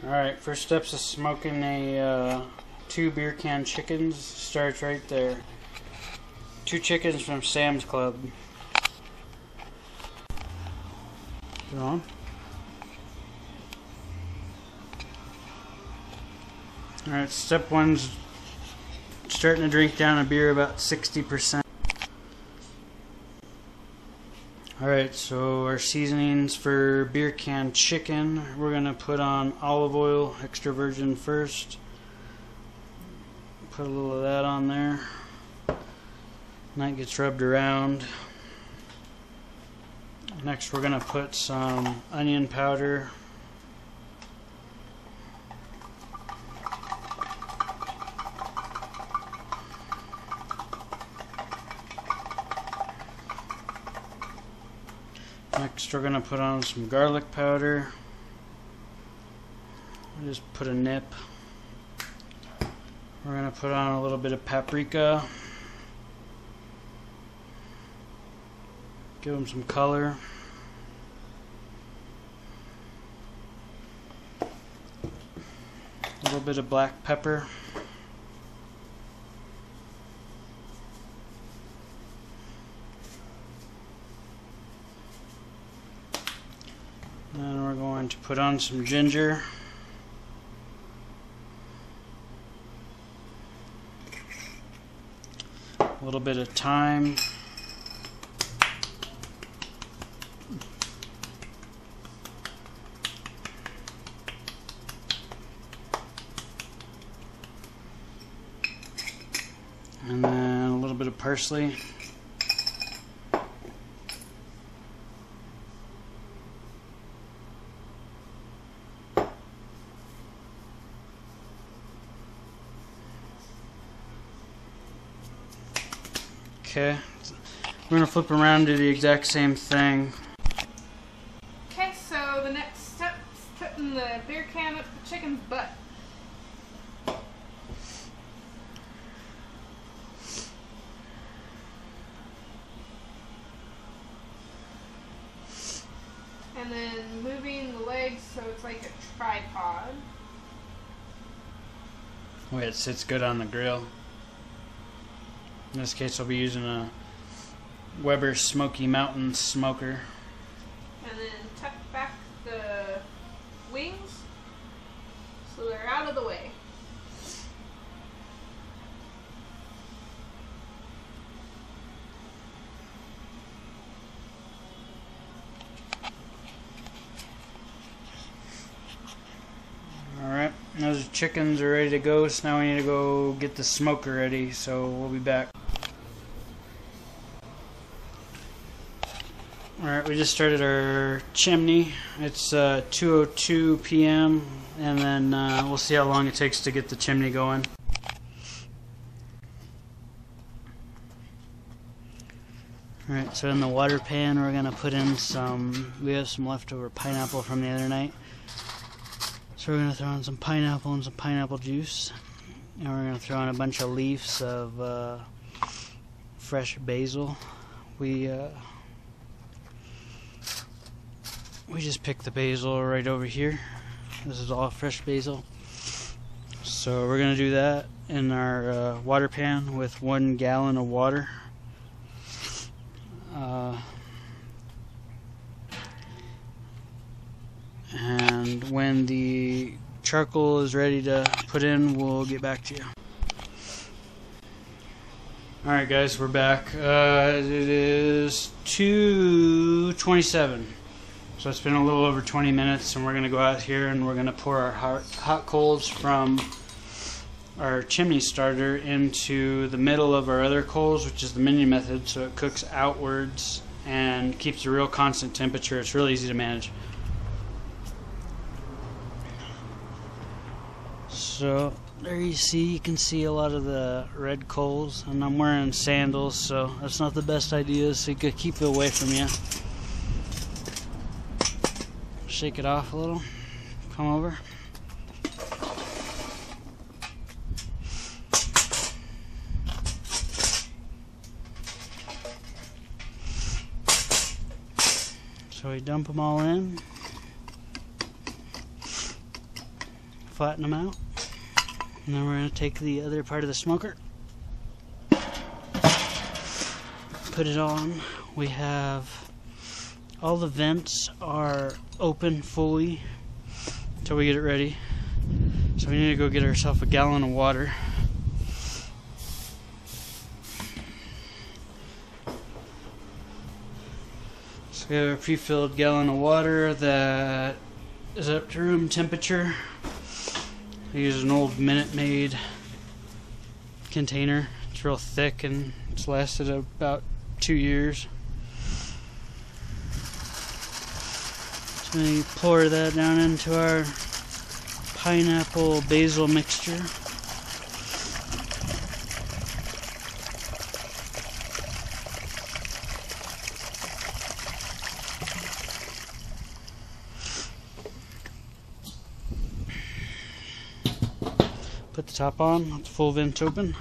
Alright, first steps of smoking a 2 beer can chickens starts right there. 2 chickens from Sam's Club. Go on. Alright, step 1's starting to drink down a beer about 60%. Alright, so our seasonings for beer can chicken, we're going to put on olive oil, extra virgin first. Put a little of that on there. And that gets rubbed around. Next we're going to put some onion powder. Next we're going to put on some garlic powder. Just put a nip. We're going to put on a little bit of paprika. Give them some color. A little bit of black pepper. Then we're going to put on some ginger. A little bit of thyme. And then a little bit of parsley. Okay, we're going to flip around and do the exact same thing. Okay, so the next step is putting the beer can up the chicken's butt. And then moving the legs so it's like a tripod. Wait, it sits good on the grill. In this case, I'll be using a Weber Smoky Mountain smoker. And then tuck back the wings so they're out of the way. Alright, those chickens are ready to go, so now we need to go get the smoker ready, so we'll be back. Alright, we just started our chimney. It's 2:02 p.m. and then we'll see how long it takes to get the chimney going. Alright, so in the water pan we're going to put in we have some leftover pineapple from the other night. So we're going to throw in some pineapple and some pineapple juice. And we're going to throw in a bunch of leaves of fresh basil. We just picked the basil right over here. This is all fresh basil. So we're going to do that in our water pan with 1 gallon of water. And when the charcoal is ready to put in, we'll get back to you. Alright guys, we're back. It is 2:27. So it's been a little over 20 minutes and we're going to go out here and we're going to pour our hot coals from our chimney starter into the middle of our other coals, which is the minion method, so it cooks outwards and keeps a real constant temperature. It's really easy to manage. So there you can see a lot of the red coals, and I'm wearing sandals, so that's not the best idea, so you could keep it away from you. Shake it off a little, come over. So we dump them all in. flatten them out. And then we're going to take the other part of the smoker, put it on. We have all the vents are open fully until we get it ready. So we need to go get ourselves a gallon of water. So we have a pre-filled gallon of water that is up to room temperature. I use an old Minute Maid container. It's real thick and it's lasted about 2 years. So we pour that down into our pineapple basil mixture. Put the top on, let the full vents open,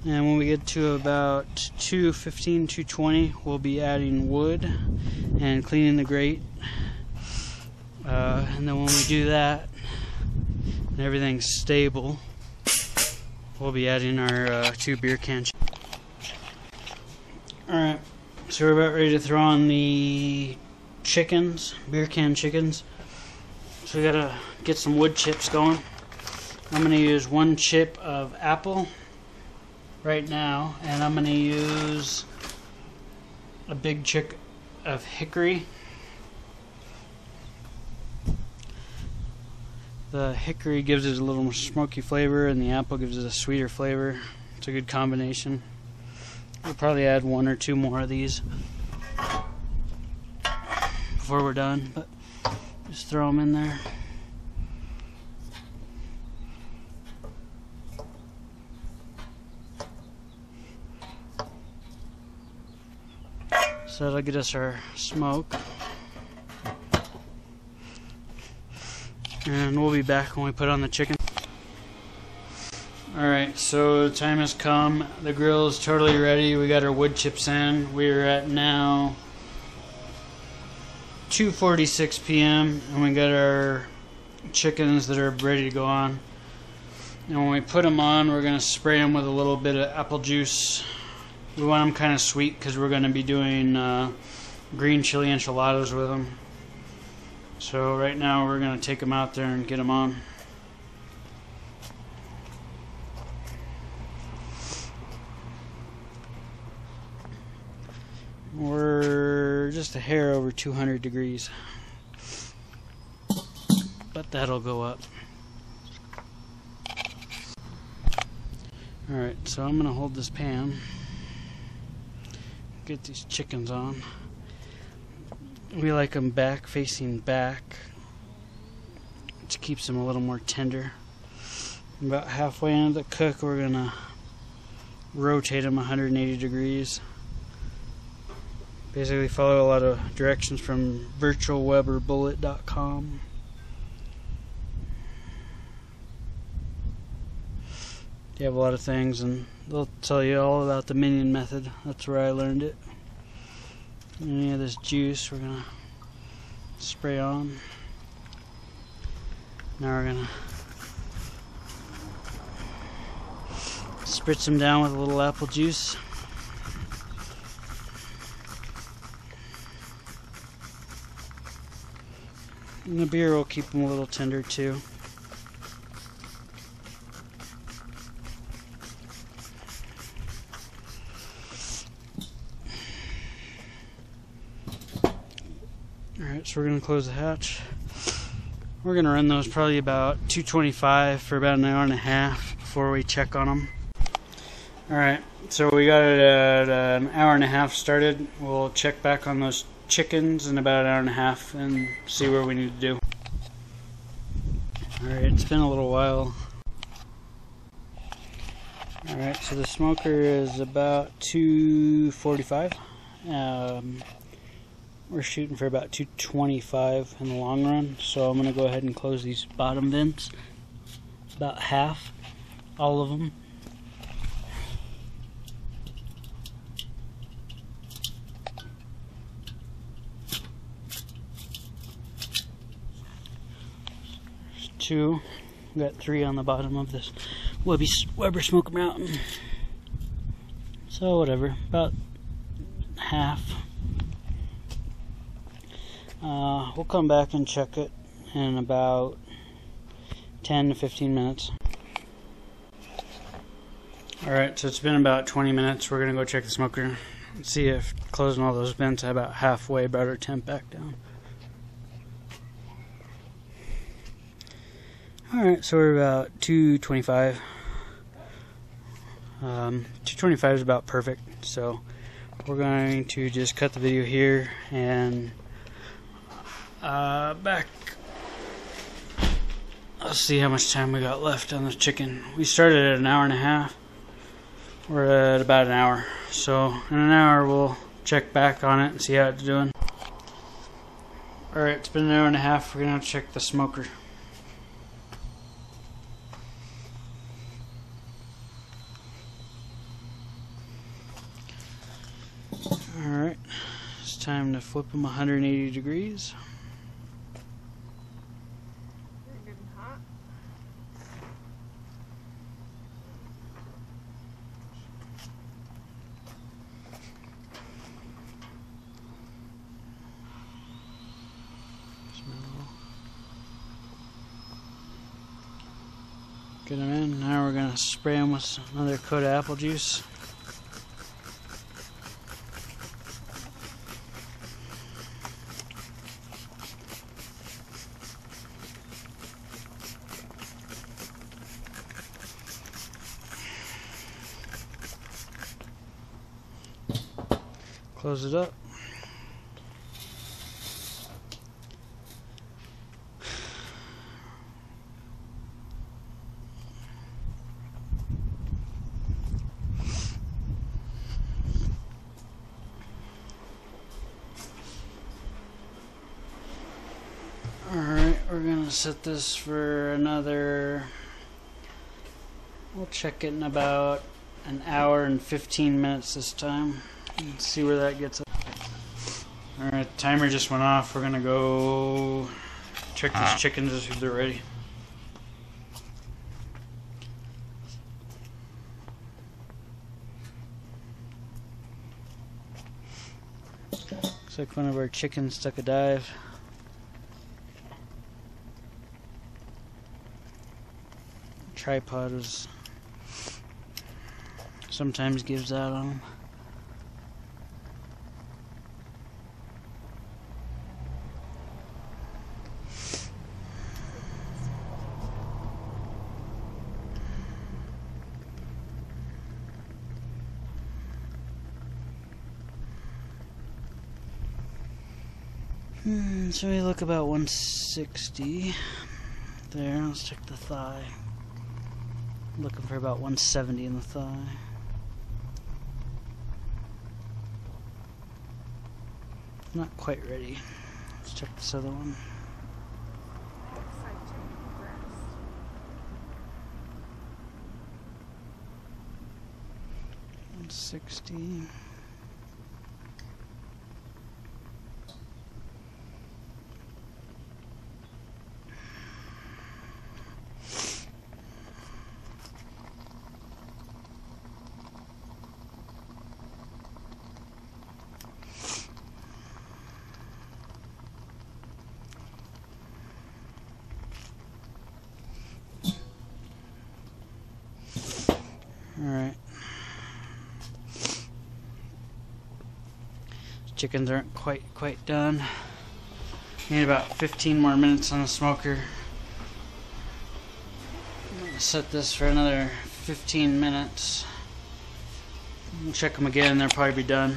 and when we get to about 215, 220, we'll be adding wood and cleaning the grate. And then when we do that and everything's stable, we'll be adding our 2 beer cans. Alright, so we're about ready to throw on the chickens, beer can chickens. So we gotta get some wood chips going. I'm going to use 1 chip of apple right now, and I'm going to use a big chip of hickory. The hickory gives it a little more smoky flavor, and the apple gives it a sweeter flavor. It's a good combination. We'll probably add 1 or 2 more of these before we're done, but just throw them in there. So that'll get us our smoke. And we'll be back when we put on the chicken. Alright, so the time has come. The grill is totally ready. We got our wood chips in. We're at now 2:46 p.m. and we got our chickens that are ready to go on. And when we put them on, we're going to spray them with a little bit of apple juice. We want them kind of sweet because we're going to be doing green chili enchiladas with them. So right now we're going to take them out there and get them on. We're just a hair over 200 degrees, but that'll go up. Alright, so I'm going to hold this pan, get these chickens on. We like them back, facing back, which keeps them a little more tender. About halfway into the cook, we're going to rotate them 180 degrees. Basically follow a lot of directions from virtualweberbullet.com. They have a lot of things, and they'll tell you all about the minion method. That's where I learned it. Any of this juice we're gonna spray on. Now we're gonna spritz them down with a little apple juice. And the beer will keep them a little tender too. Alright, so we're going to close the hatch. We're going to run those probably about 225 for about an hour and a half before we check on them. Alright, so we got it at an hour and a half started. We'll check back on those chickens in about an hour and a half and see where we need to do. Alright, it's been a little while. Alright, so the smoker is about 245. We're shooting for about 225 in the long run, so I'm going to go ahead and close these bottom vents. About half, all of them. There's 2. We got 3 on the bottom of this Weber Smoker Mountain. So whatever, about half. We'll come back and check it in about 10 to 15 minutes. Alright, so it's been about 20 minutes. We're going to go check the smoker and see if closing all those vents about halfway brought our temp back down. Alright, so we're about 225. 225 is about perfect, so we're going to just cut the video here and back. Let's see how much time we got left on the chicken. We started at an hour and a half. We're at about an hour, so in an hour we'll check back on it and see how it's doing. Alright, it's been an hour and a half. We're gonna check the smoker. Alright, it's time to flip them 180 degrees. They're good and hot. Get them in. Now we're going to spray them with another coat of apple juice. Close it up. Alright, we're gonna set this for another, we'll check it in about an hour and 15 minutes this time. Let's see where that gets us. Alright, the timer just went off. We're gonna go check these chickens to see if they're ready. Looks like one of our chickens took a dive. Tripod was sometimes gives out on them. So we look about 160 there. Let's check the thigh. Looking for about 170 in the thigh. Not quite ready. Let's check this other one. 160. Alright. Chickens aren't quite done. Need about 15 more minutes on the smoker. I'm gonna set this for another 15 minutes. We'll check them again, they'll probably be done.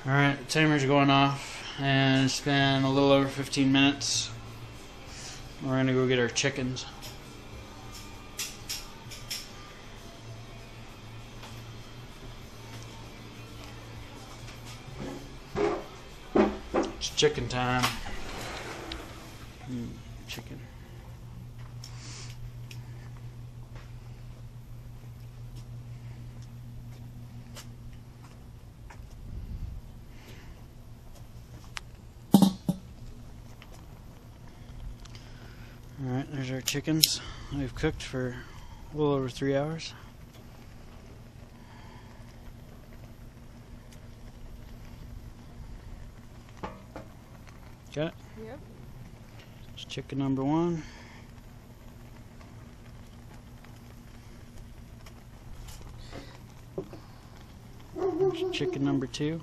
Alright, the timer's going off and it's been a little over 15 minutes. We're gonna go get our chickens. It's chicken time. Chicken. Alright, there's our chickens. We've cooked for a little over 3 hours. Got it? Yep. It's chicken number 1. There's chicken number 2.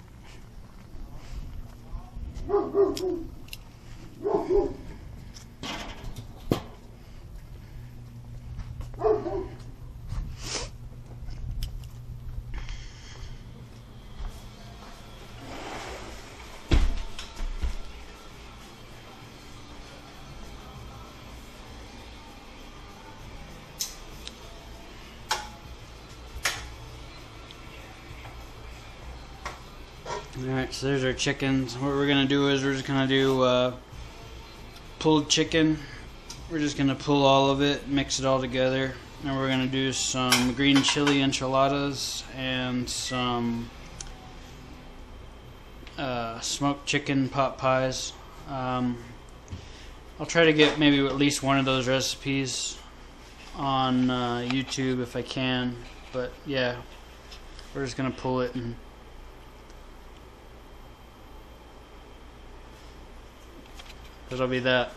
Alright, so there's our chickens. What we're going to do is we're just going to do pulled chicken. We're just going to pull all of it, mix it all together. And we're going to do some green chili enchiladas and some smoked chicken pot pies. I'll try to get maybe at least one of those recipes on YouTube if I can. But yeah, we're just going to pull it and that'll be that.